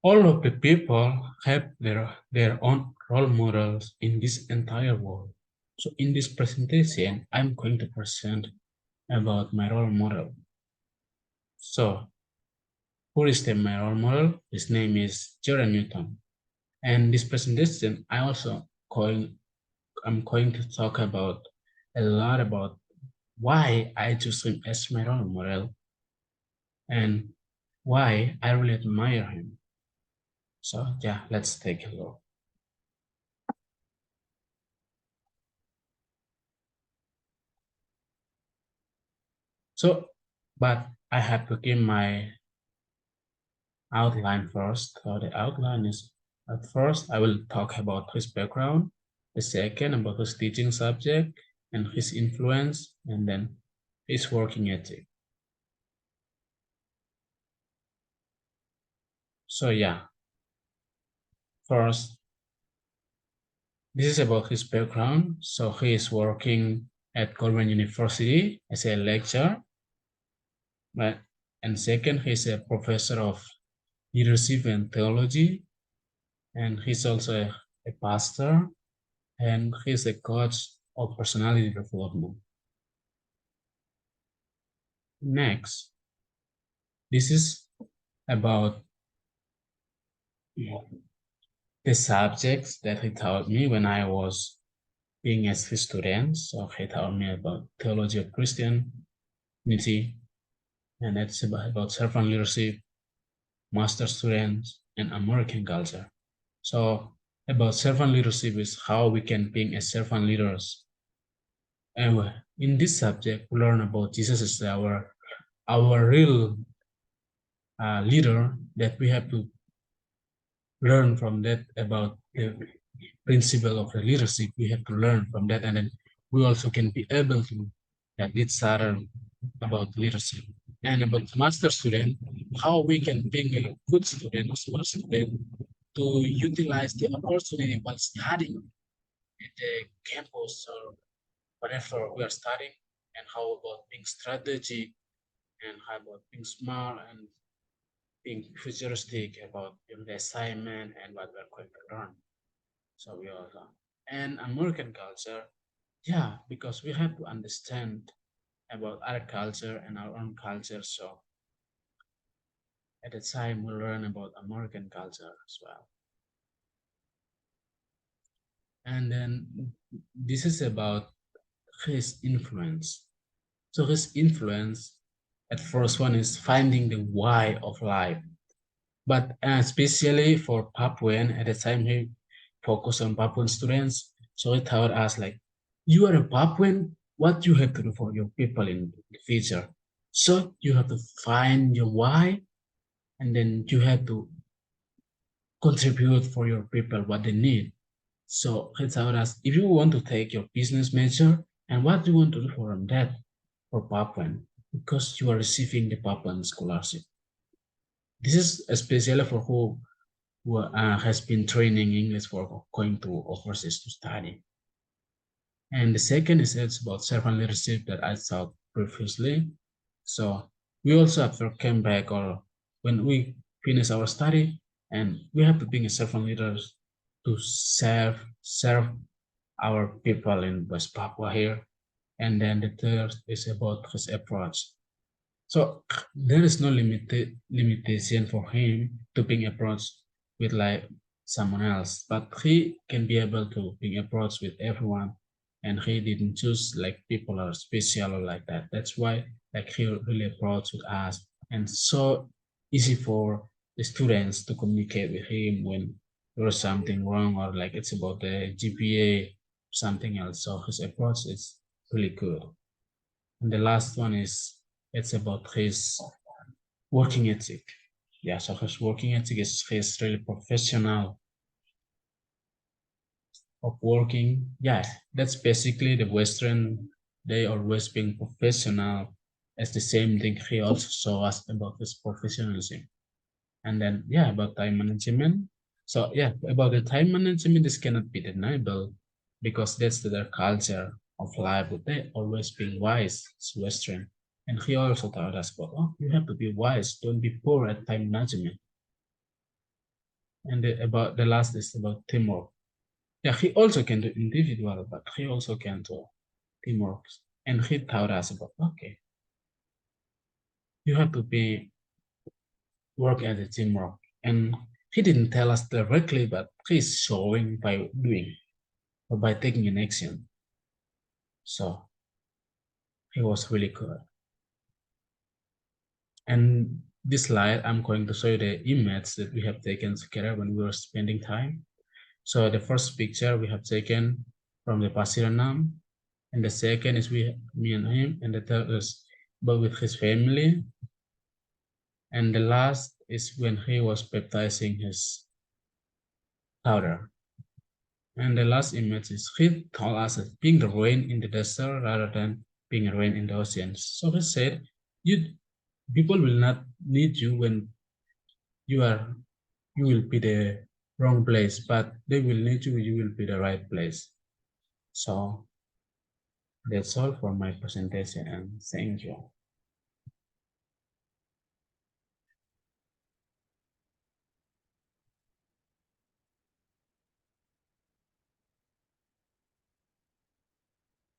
All of the people have their own role models in this entire world. So in this presentation, I'm going to present about my role model. So who is my role model? His name is Jordan Newton. And this presentation, I'm going to talk about a lot about why I choose him as my role model and why I really admire him. So yeah, let's take a look. So, but I have to give my outline first. So the outline is at first I will talk about his background, the second about his teaching subject and his influence, and then his working ethic. So yeah, first this is about his background. So he is working at Cornell University as a lecturer, but and second he's a professor of leadership and theology, and he's also a pastor and he's a coach of personality development. Next, this is about the subjects that he taught me when I was being a student. So he taught me about theology of Christianity, and that's about servant leadership, master students, and American culture. So about servant leadership is how we can being a servant leaders. And in this subject, we learn about Jesus as our real leader that we have to learn from that about the principle of the leadership. We have to learn from that, and then we also can be able to lead other about leadership and about master student, how we can be a good student, a smart student, to utilize the opportunity while studying at the campus or whatever we are studying, and how about being strategic and how about being smart and being futuristic about the assignment and what we're going to learn. So we also and American culture, yeah, because we have to understand about other culture and our own culture. So at the time we learn about American culture as well. And then this is about his influence. So his influence at first one is finding the why of life. But especially for Papuan, at the time he focused on Papuan students. So he taught us like, you are a Papuan, what you have to do for your people in the future. So you have to find your why, and then you have to contribute for your people what they need. So he taught us if you want to take your business major, and what do you want to do for that for Papuan, because you are receiving the Papuan scholarship. This is especially for who has been training English for going to overseas to study. And the second is it's about servant leadership that I taught previously. So we also have to come back or when we finish our study and we have to be a servant leaders to serve our people in West Papua here. And then the third is about his approach. So there is no limitation for him to being approached with like someone else, but he can be able to being approached with everyone, and he didn't choose like people are special or like that. That's why like he really approached with us, and so easy for the students to communicate with him when there is something wrong or like it's about the GPA, something else. So his approach is really good. And the last one is it's about his working ethic. Yeah, so his working ethic is he's really professional of working. Yeah, that's basically the Western. They always being professional. As the same thing he also saw us about his professionalism. And then yeah, about time management. So yeah, about the time management, this cannot be deniable because that's their culture of life. But they always being wise. It's Western. And he also taught us about, oh, you have to be wise. Don't be poor at time management. And about the last is about teamwork. Yeah, he also can do individual, but he also can do teamwork. And he taught us about, okay, you have to be work as a teamwork. And he didn't tell us directly, but he's showing by doing or by taking an action. So he was really good. And this slide, I'm going to show you the image that we have taken together when we were spending time. So the first picture we have taken from the Pasiranam, and the second is me and him, and the third is but with his family. And the last is when he was baptizing his daughter. And the last image is he told us that being the rain in the desert rather than being a rain in the oceans. So he said, people will not need you when you will be the wrong place, but they will need you, you will be the right place. So that's all for my presentation, and thank you.